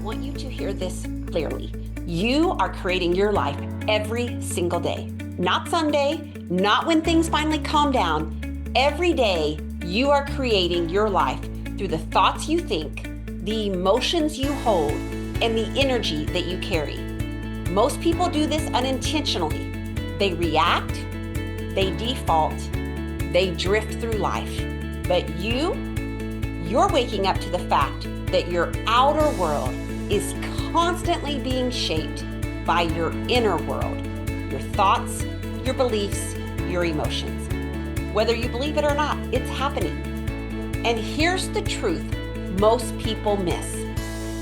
want you to hear this clearly. You are creating your life every single day. Not someday, not when things finally calm down. Every day, you are creating your life through the thoughts you think, the emotions you hold, and the energy that you carry. Most people do this unintentionally. They react, they default, they drift through life. But you're waking up to the fact that your outer world is constantly being shaped by your inner world, your thoughts, your beliefs, your emotions. Whether you believe it or not, it's happening. And here's the truth most people miss.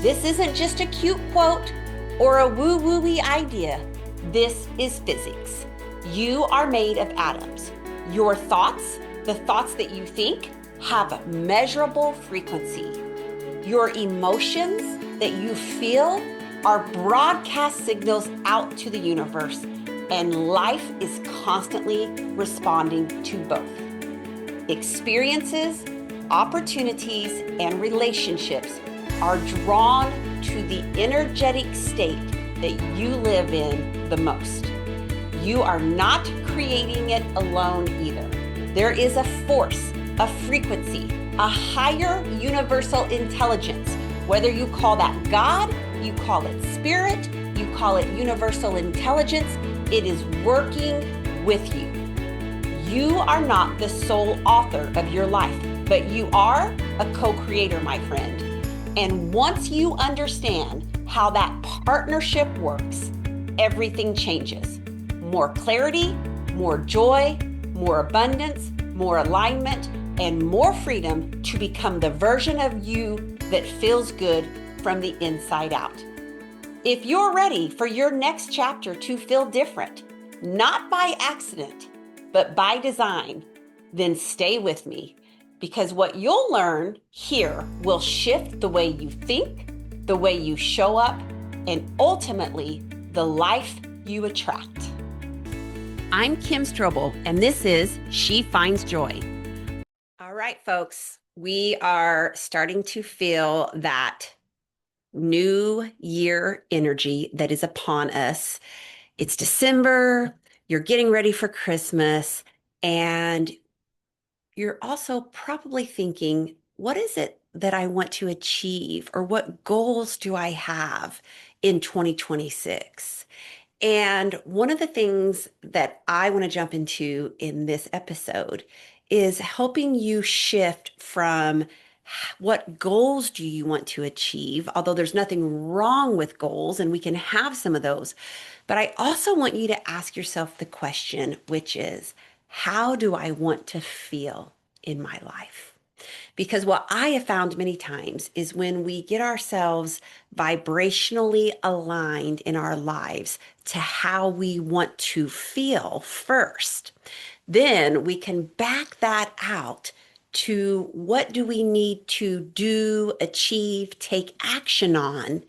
This isn't just a cute quote or a woo-woo-y idea. This is physics. You are made of atoms. Your thoughts, the thoughts that you think, have measurable frequency. Your emotions that you feel are broadcast signals out to the universe, and life is constantly responding to both. Experiences, opportunities, and relationships are drawn to the energetic state that you live in the most. You are not creating it alone either. There is a force, a frequency, a higher universal intelligence. Whether you call that God, you call it spirit, you call it universal intelligence, it is working with you. You are not the sole author of your life, but you are a co-creator, my friend. And once you understand how that partnership works, everything changes. More clarity, more joy, more abundance, more alignment, and more freedom to become the version of you that feels good from the inside out. If you're ready for your next chapter to feel different, not by accident, but by design, then stay with me, because what you'll learn here will shift the way you think, the way you show up, and ultimately the life you attract. I'm Kim Strobel, and this is She Finds Joy. All right, folks, we are starting to feel that new year energy that is upon us. It's December, you're getting ready for Christmas, and you're also probably thinking, what is it that I want to achieve, or what goals do I have in 2026? And one of the things that I want to jump into in this episode is helping you shift from what goals do you want to achieve, although there's nothing wrong with goals and we can have some of those. But I also want you to ask yourself the question, which is, how do I want to feel in my life? Because what I have found many times is when we get ourselves vibrationally aligned in our lives to how we want to feel first, then we can back that out to what do we need to do, achieve, take action on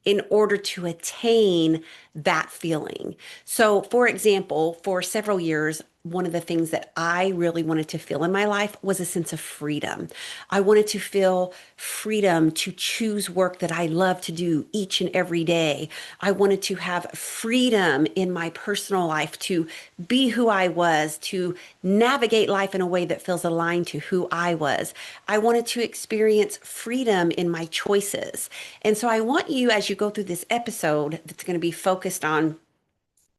in order to attain that feeling. So, for example, for several years, one of the things that I really wanted to feel in my life was a sense of freedom. I wanted to feel freedom to choose work that I love to do each and every day. I wanted to have freedom in my personal life to be who I was, to navigate life in a way that feels aligned to who I was. I wanted to experience freedom in my choices. And so I want you, as you go through this episode that's going to be focused on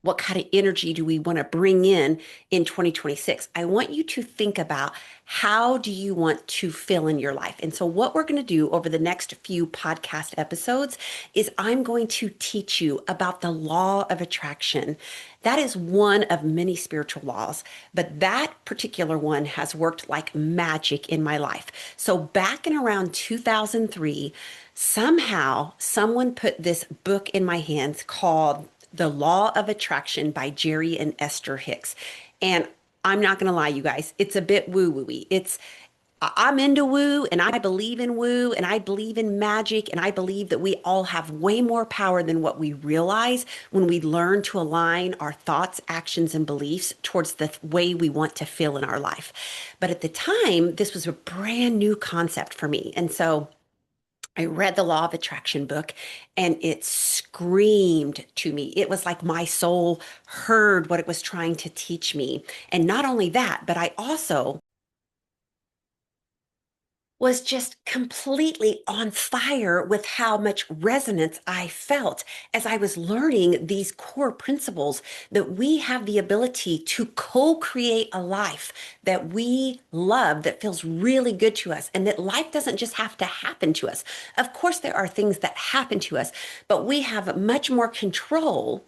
what kind of energy do we want to bring in 2026? I want you to think about, how do you want to feel in your life? And so what we're going to do over the next few podcast episodes is I'm going to teach you about the law of attraction. That is one of many spiritual laws, but that particular one has worked like magic in my life. So back in around 2003, somehow someone put this book in my hands called The Law of Attraction by Jerry and Esther Hicks. And I'm not going to lie, you guys, it's a bit woo-woo-y. I'm into woo, and I believe in woo, and I believe in magic, and I believe that we all have way more power than what we realize when we learn to align our thoughts, actions, and beliefs towards the way we want to feel in our life. But at the time, this was a brand new concept for me. And so I read the Law of Attraction book and it screamed to me. It was like my soul heard what it was trying to teach me. And not only that, but I also was just completely on fire with how much resonance I felt as I was learning these core principles that we have the ability to co-create a life that we love, that feels really good to us, and that life doesn't just have to happen to us. Of course, there are things that happen to us, but we have much more control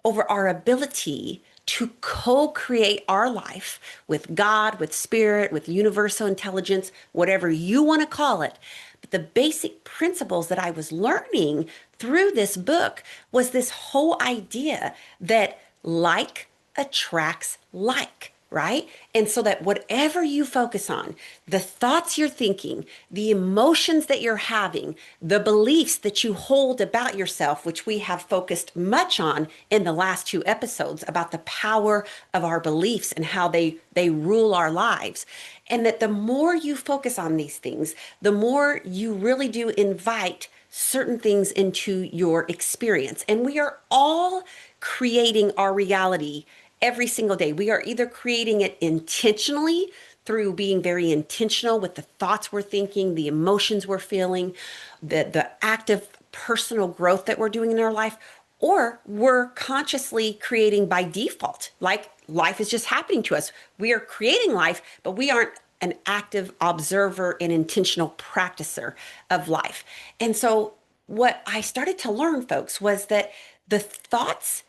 over our ability to co-create our life with God, with spirit, with universal intelligence, whatever you want to call it. But the basic principles that I was learning through this book was this whole idea that like attracts like, right? And so that whatever you focus on, the thoughts you're thinking, the emotions that you're having, the beliefs that you hold about yourself, which we have focused much on in the last two episodes about the power of our beliefs and how they rule our lives. And that the more you focus on these things, the more you really do invite certain things into your experience. And we are all creating our reality every single day. We are either creating it intentionally through being very intentional with the thoughts we're thinking, the emotions we're feeling, the active personal growth that we're doing in our life, or we're consciously creating by default, like life is just happening to us. We are creating life, but we aren't an active observer and intentional practicer of life. And so what I started to learn, folks, was that the thoughts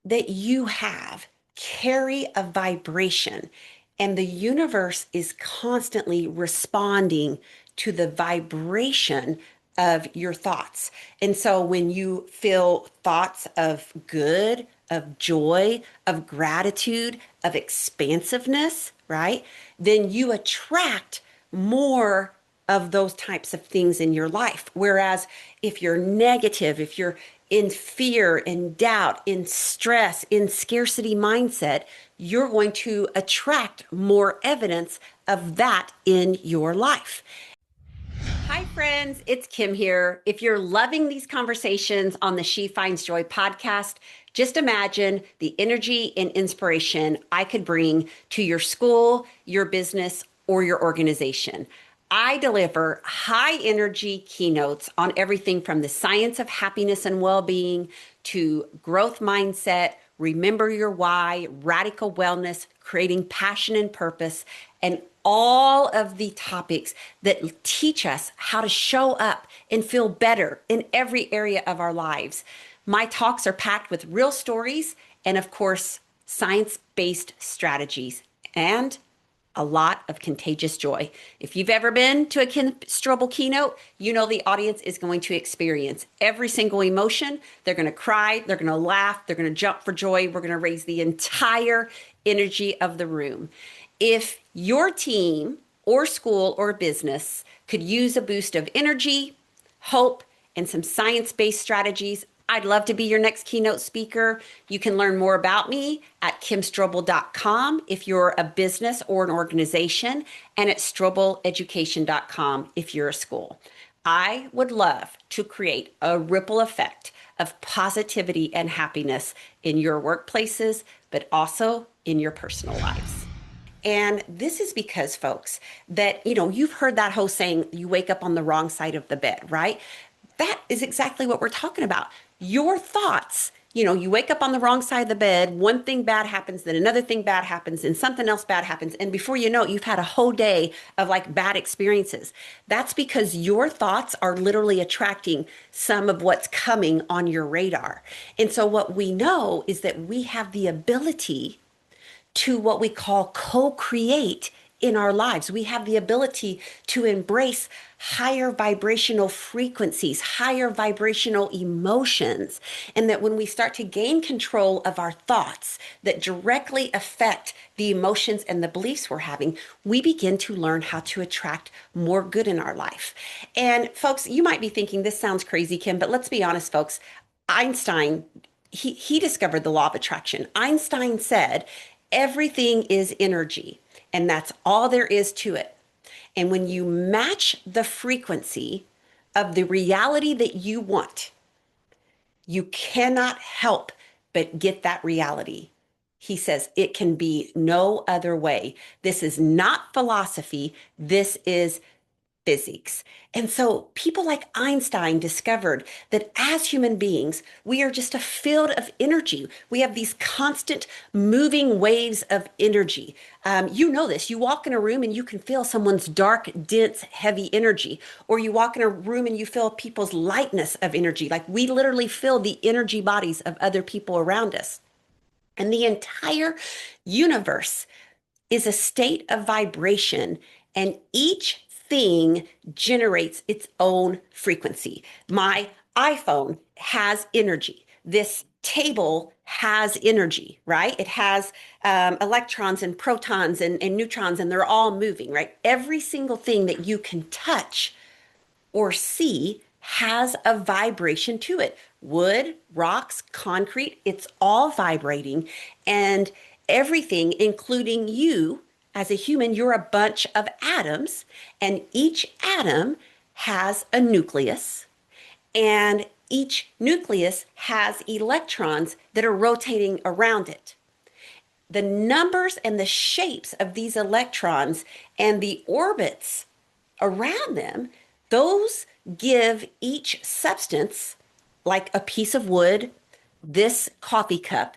that you have carry a vibration, and the universe is constantly responding to the vibration of your thoughts. And so when you feel thoughts of good, of joy, of gratitude, of expansiveness, right? Then you attract more of those types of things in your life. Whereas if you're negative, if you're in fear, in doubt, in stress, in scarcity mindset, you're going to attract more evidence of that in your life. Hi, friends. It's Kim here. If you're loving these conversations on the She Finds Joy podcast, just imagine the energy and inspiration I could bring to your school, your business, or your organization. I deliver high energy keynotes on everything from the science of happiness and well being to growth mindset, remember your why, radical wellness, creating passion and purpose, and all of the topics that teach us how to show up and feel better in every area of our lives. My talks are packed with real stories and, of course, science-based strategies and a lot of contagious joy. If you've ever been to a Strobel keynote, you know the audience is going to experience every single emotion. They're going to cry, they're going to laugh, they're going to jump for joy. We're going to raise the entire energy of the room. If your team or school or business could use a boost of energy, hope, and some science-based strategies, I'd love to be your next keynote speaker. You can learn more about me at kimstrobel.com if you're a business or an organization, and at strobeleducation.com if you're a school. I would love to create a ripple effect of positivity and happiness in your workplaces, but also in your personal lives. And this is because, folks, that, you've heard that whole saying, you wake up on the wrong side of the bed, right? That is exactly what we're talking about. Your thoughts, you wake up on the wrong side of the bed, one thing bad happens, then another thing bad happens, and something else bad happens. And before you know it, you've had a whole day of like bad experiences. That's because your thoughts are literally attracting some of what's coming on your radar. And so what we know is that we have the ability to what we call co-create in our lives. We have the ability to embrace higher vibrational frequencies, higher vibrational emotions, and that when we start to gain control of our thoughts that directly affect the emotions and the beliefs we're having, we begin to learn how to attract more good in our life. And folks, you might be thinking, this sounds crazy, Kim, but let's be honest, folks. Einstein, he discovered the law of attraction. Einstein said, everything is energy, and that's all there is to it. And when you match the frequency of the reality that you want, you cannot help but get that reality. He says it can be no other way. This is not philosophy. This is physics. And so people like Einstein discovered that as human beings, we are just a field of energy. We have these constant moving waves of energy. You know this. You walk in a room and you can feel someone's dark, dense, heavy energy. Or you walk in a room and you feel people's lightness of energy. Like we literally feel the energy bodies of other people around us. And the entire universe is a state of vibration, and each thing generates its own frequency. My iPhone has energy. This table has energy, right? It has electrons and protons and neutrons, and they're all moving, right? Every single thing that you can touch or see has a vibration to it. Wood, rocks, concrete, it's all vibrating. And everything, including you as a human, you're a bunch of atoms, and each atom has a nucleus, and each nucleus has electrons that are rotating around it. The numbers and the shapes of these electrons and the orbits around them, those give each substance, like a piece of wood, this coffee cup,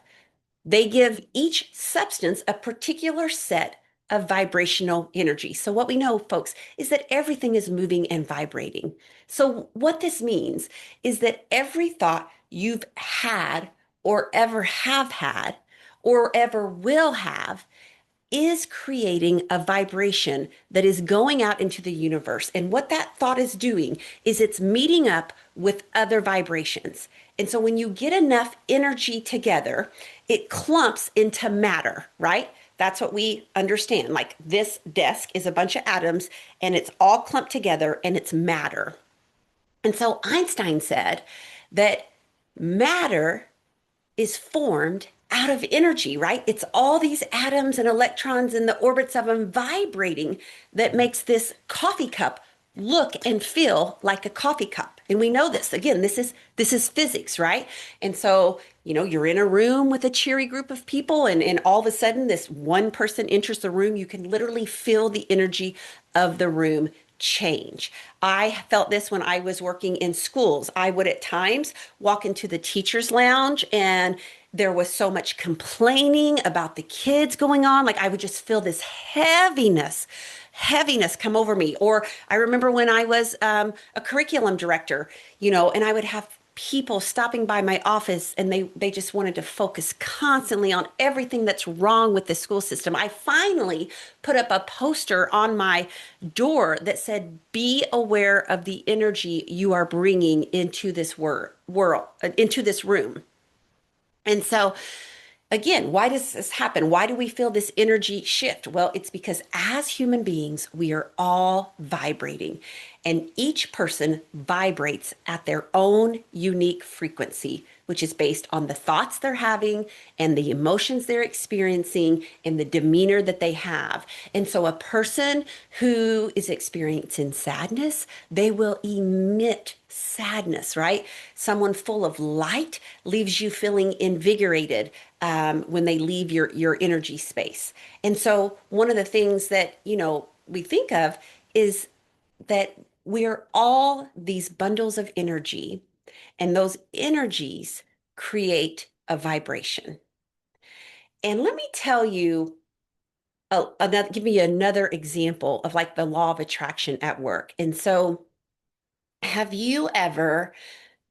they give each substance a particular set of vibrational energy. So what we know, folks, is that everything is moving and vibrating. So what this means is that every thought you've had or ever have had or ever will have is creating a vibration that is going out into the universe. And what that thought is doing is it's meeting up with other vibrations. And so when you get enough energy together, it clumps into matter, right? That's what we understand. Like this desk is a bunch of atoms and it's all clumped together and it's matter. And so Einstein said that matter is formed out of energy, right? It's all these atoms and electrons and the orbits of them vibrating that makes this coffee cup look and feel like a coffee cup. And we know this. Again, this is physics, right? And so, you're in a room with a cheery group of people, and all of a sudden this one person enters the room. You can literally feel the energy of the room change. I felt this when I was working in schools. I would at times walk into the teacher's lounge and there was so much complaining about the kids going on. Like I would just feel this heaviness come over me. Or I remember when I was a curriculum director, and I would have people stopping by my office and they just wanted to focus constantly on everything that's wrong with the school system. I finally put up a poster on my door that said, be aware of the energy you are bringing into this world, into this room. And so again, why does this happen? Why do we feel this energy shift? Well, it's because as human beings, we are all vibrating, and each person vibrates at their own unique frequency, which is based on the thoughts they're having and the emotions they're experiencing and the demeanor that they have. And so a person who is experiencing sadness, they will emit sadness, right? Someone full of light leaves you feeling invigorated when they leave your energy space. And so one of the things that, we think of is that we're all these bundles of energy, and those energies create a vibration. And let me tell you, give me another example of like the law of attraction at work. And so have you ever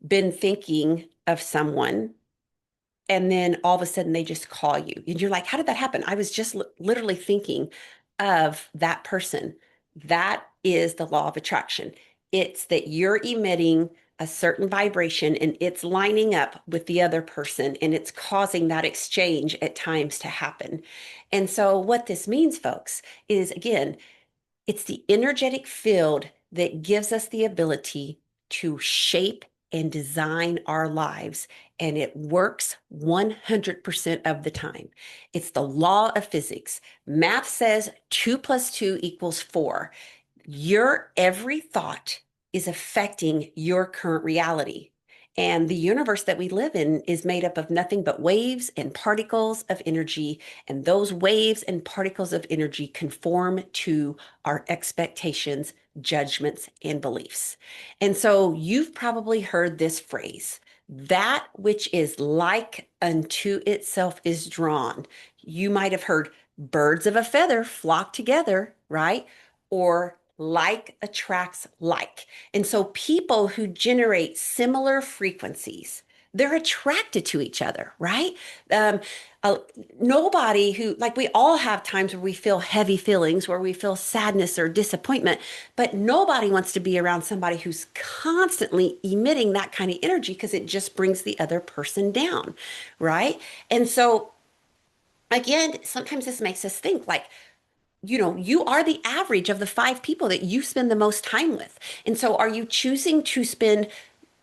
been thinking of someone and then all of a sudden they just call you and you're like, how did that happen? I was just literally thinking of that person. That is the law of attraction. It's that you're emitting a certain vibration and it's lining up with the other person and it's causing that exchange at times to happen. And so what this means, folks, is again, it's the energetic field that gives us the ability to shape and design our lives, and it works 100% of the time. It's the law of physics. Math says 2 + 2 = 4. Your every thought is affecting your current reality. And the universe that we live in is made up of nothing but waves and particles of energy. And those waves and particles of energy conform to our expectations, judgments, and beliefs. And so you've probably heard this phrase, that which is like unto itself is drawn. You might have heard birds of a feather flock together, right? Or like attracts like. And so people who generate similar frequencies, they're attracted to each other, right? Um, uh, Nobody who, like, we all have times where we feel heavy feelings, where we feel sadness or disappointment, but nobody wants to be around somebody who's constantly emitting that kind of energy because it just brings the other person down, right? And so, again, sometimes this makes us think like, you are the average of the five people that you spend the most time with. And so are you choosing to spend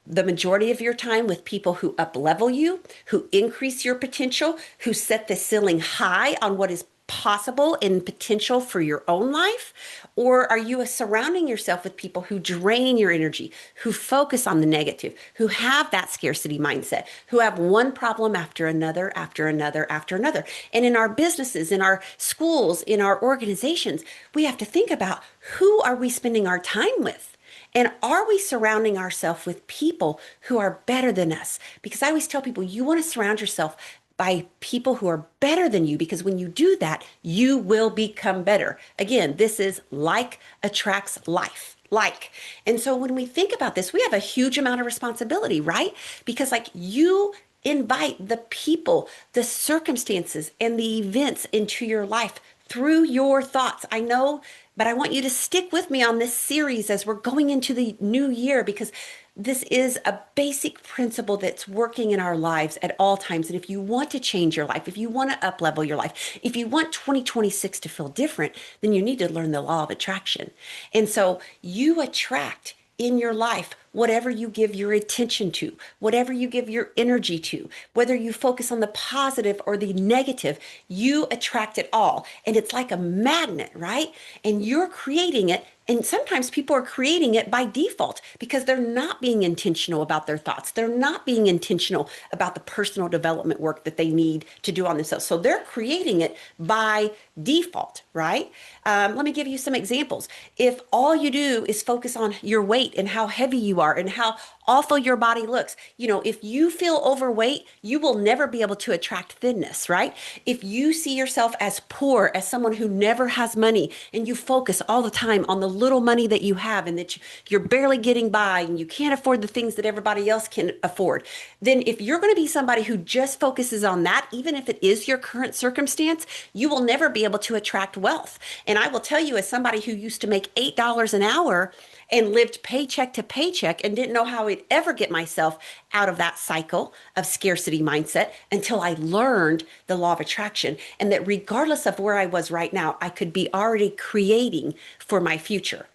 the majority of your time with people who up level you, who increase your potential, who set the ceiling high on what is possible and potential for your own life? Or are you surrounding yourself with people who drain your energy, who focus on the negative, who have that scarcity mindset, who have one problem after another, after another, after another? And in our businesses, in our schools, in our organizations, we have to think about, who are we spending our time with? And are we surrounding ourselves with people who are better than us? Because I always tell people, you want to surround yourself by people who are better than you, because when you do that, you will become better. Again, this is like attracts life. Like. And so when we think about this, we have a huge amount of responsibility, right? Because, like, you invite the people, the circumstances, and the events into your life through your thoughts. I know, but I want you to stick with me on this series as we're going into the new year, because this is a basic principle that's working in our lives at all times. And if you want to change your life, if you want to up level your life, if you want 2026 to feel different, then you need to learn the law of attraction. And so you attract in your life whatever you give your attention to, whatever you give your energy to, whether you focus on the positive or the negative, you attract it all. And it's like a magnet, right? And you're creating it. And sometimes people are creating it by default because they're not being intentional about their thoughts. They're not being intentional about the personal development work that they need to do on themselves. So they're creating it by default, right? Let me give you some examples. If all you do is focus on your weight and how heavy you are and how awful your body looks, if you feel overweight, you will never be able to attract thinness, right? If you see yourself as poor, as someone who never has money, and you focus all the time on the little money that you have and that you're barely getting by and you can't afford the things that everybody else can afford, then if you're going to be somebody who just focuses on that, even if it is your current circumstance, you will never be able to attract wealth. And I will tell you, as somebody who used to make $8 an hour and lived paycheck to paycheck and didn't know how I'd ever get myself out of that cycle of scarcity mindset until I learned the law of attraction, and that regardless of where I was right now, I could be already creating for my future.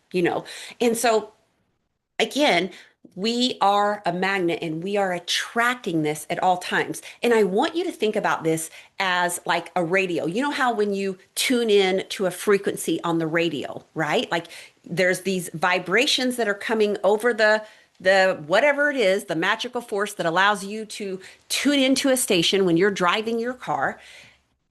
And so, again, we are a magnet and we are attracting this at all times. And I want you to think about this as like a radio. You know how when you tune in to a frequency on the radio, right? Like, there's these vibrations that are coming over the whatever it is, the magical force that allows you to tune into a station when you're driving your car.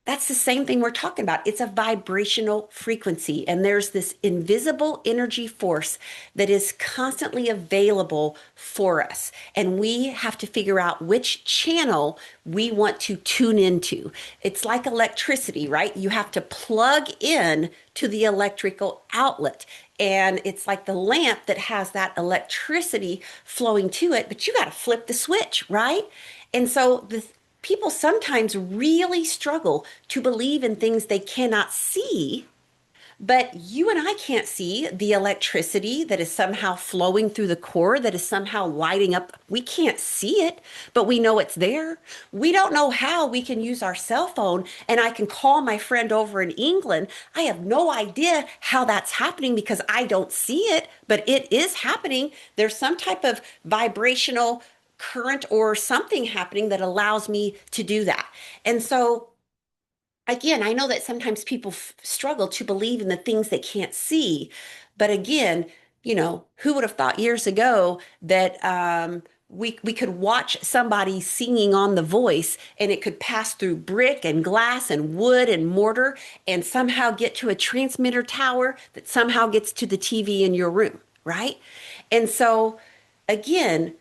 That's the same thing we're talking about. It's a vibrational frequency, and there's this invisible energy force that is constantly available for us. And we have to figure out which channel we want to tune into. It's like electricity, right? You have to plug in to the electrical outlet. And it's like the lamp that has that electricity flowing to it, but you got to flip the switch, right? And so the people sometimes really struggle to believe in things they cannot see, but you and I can't see the electricity that is somehow flowing through the core, that is somehow lighting up. We can't see it, but we know it's there. We don't know how we can use our cell phone and I can call my friend over in England. I have no idea how that's happening because I don't see it, but it is happening. There's some type of vibrational current or something happening that allows me to do that. And so, again, I know that sometimes people struggle to believe in the things they can't see, but again, Who would have thought years ago that we could watch somebody singing on The Voice and it could pass through brick and glass and wood and mortar and somehow get to a transmitter tower that somehow gets to the TV in your room, right? And so, again,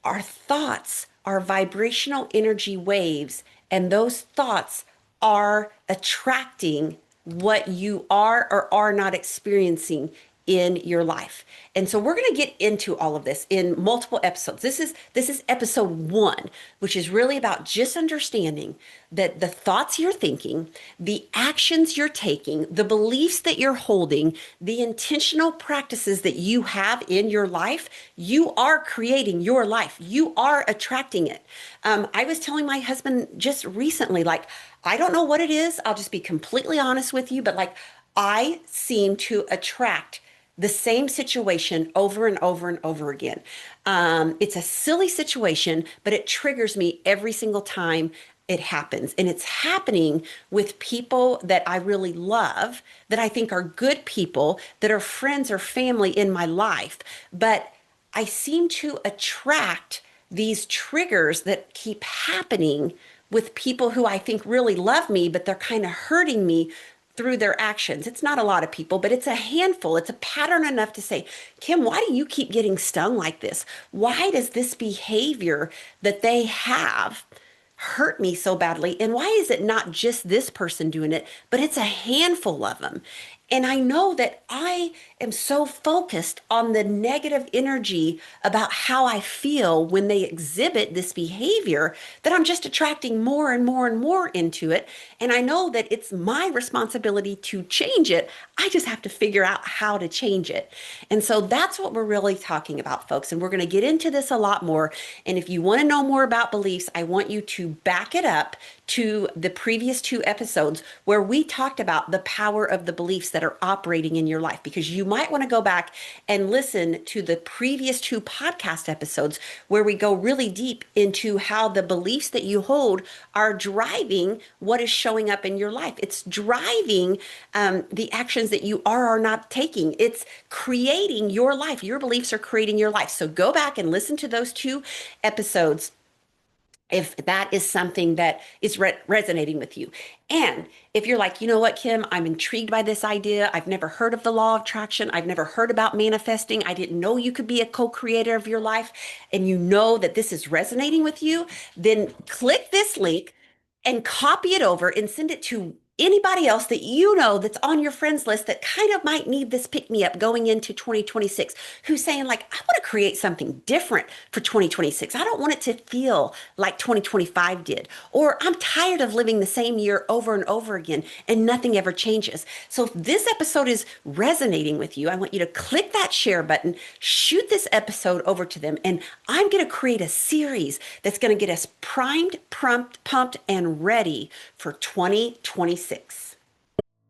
our thoughts are vibrational energy waves, and those thoughts are attracting what you are or are not experiencing in your life. And so we're going to get into all of this in multiple episodes. This is episode 1, which is really about just understanding that the thoughts you're thinking, the actions you're taking, the beliefs that you're holding, the intentional practices that you have in your life, you are creating your life. You are attracting it. I was telling my husband just recently, like, I don't know what it is. I'll just be completely honest with you, but like, I seem to attract the same situation over and over and over again. It's a silly situation, but it triggers me every single time it happens. And it's happening with people that I really love, that I think are good people, that are friends or family in my life. But I seem to attract these triggers that keep happening with people who I think really love me, but they're kind of hurting me through their actions. It's not a lot of people, but it's a handful. It's a pattern enough to say, Kim, why do you keep getting stung like this? Why does this behavior that they have hurt me so badly? And why is it not just this person doing it, but it's a handful of them? And I know that I am so focused on the negative energy about how I feel when they exhibit this behavior that I'm just attracting more and more and more into it. And I know that it's my responsibility to change it. I just have to figure out how to change it. And so that's what we're really talking about, folks. And we're going to get into this a lot more. And if you want to know more about beliefs, I want you to back it up to the previous 2 episodes where we talked about the power of the beliefs that are operating in your life, because you might want to go back and listen to the previous 2 podcast episodes where we go really deep into how the beliefs that you hold are driving what is showing up in your life. It's driving the actions that you are or not taking. It's creating your life. Your beliefs are creating your life. So go back and listen to those 2 episodes if that is something that is resonating with you. And if you're like, you know what, Kim, I'm intrigued by this idea. I've never heard of the law of attraction. I've never heard about manifesting. I didn't know you could be a co-creator of your life. And you know that this is resonating with you, then click this link and copy it over and send it to anybody else that you know that's on your friends list that kind of might need this pick-me-up going into 2026, who's saying like, I want to create something different for 2026. I don't want it to feel like 2025 did, or I'm tired of living the same year over and over again and nothing ever changes. So if this episode is resonating with you, I want you to click that share button, shoot this episode over to them, and I'm going to create a series that's going to get us primed, pumped, and ready for 2026.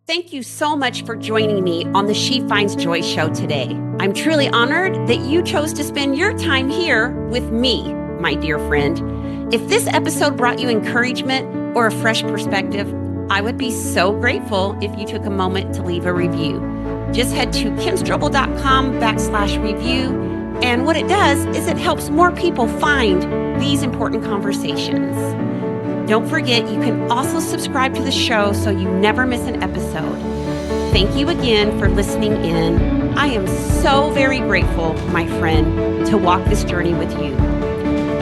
Thank you so much for joining me on the She Finds Joy show today. I'm truly honored that you chose to spend your time here with me, my dear friend. If this episode brought you encouragement or a fresh perspective, I would be so grateful if you took a moment to leave a review. Just head to kimstrobel.com/review. And what it does is it helps more people find these important conversations. Don't forget, you can also subscribe to the show so you never miss an episode. Thank you again for listening in. I am so very grateful, my friend, to walk this journey with you.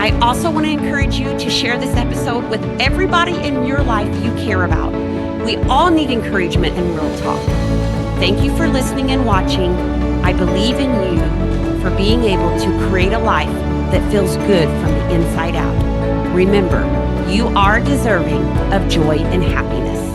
I also want to encourage you to share this episode with everybody in your life you care about. We all need encouragement and real talk. Thank you for listening and watching. I believe in you for being able to create a life that feels good from the inside out. Remember, you are deserving of joy and happiness.